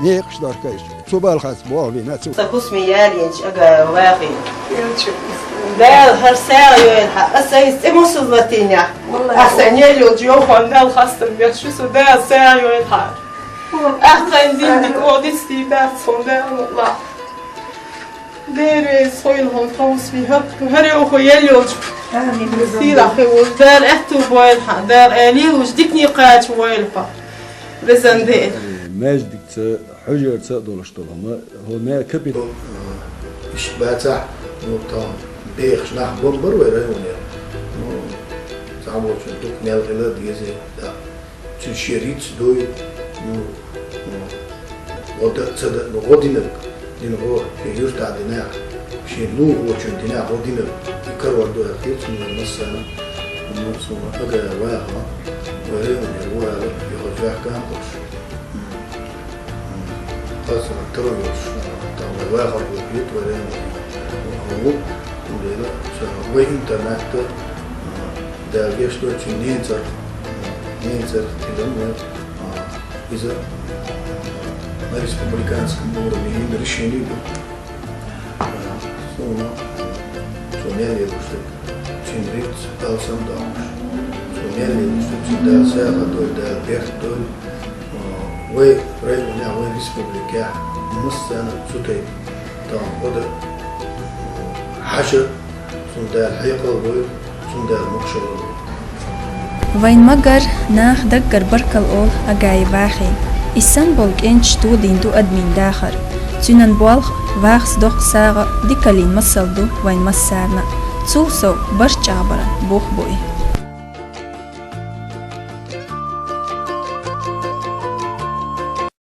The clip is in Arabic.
نيقش دار كيش صوبال خاص بوغي ناتو تقسمي يالينش أجا واقي ده هرساء يلحق أسايس إموسوفاتينيا أحسن يلو جيوخان ده الخاصة بيرشوسو ده ساعة يلحق أحسن دين ديك أوديستي ده صندوق الله دير صويلهم توس في هري أخو يلو سيرا خي ودار أحتو بويلحق دار آلي وجديكني قاعد ويلحق بزندير ماجدك حجر دولشتولما هو ما كبير إشباتا نقطة بيخش نح بمبر ويرهونير تعمل شنطوك نال غلا ديزي دا تشيريت دوي ودا تصدق نغودينك لأنه يجوز تعدينا شيء لو هو شنتنا غودينك يكرر دو أخير من النصنا ونصنا أجا واها ويرهونير واها يخرج أحكام قرش خاصة ترويش تعمل واها البيت ويرهونير وهو وليلا وإنترنت ده جيشتو نينزر تلمر إذا ما ريسبوبليكانسك مورا مين ريشيني بو سونا سونيالي بوشتك تشينريت بالسام دامش سونيالي بوشتك تشيدا ساقا دول دا بيرت دول وي ريبونا وي ريسبوبليكا مستانا سوتي تام ودا حشر سوندا الحقيقة وي سوندا المقشر وين مجر ناخ دقر بركل أول أجاي باخين إسان بولك إنش تودين دو أدمين داخر تنن بولخ واخس دوخ ساغة ديكالين مسل دو وين مسارنا تسوسو برش عبرا بوخ بوي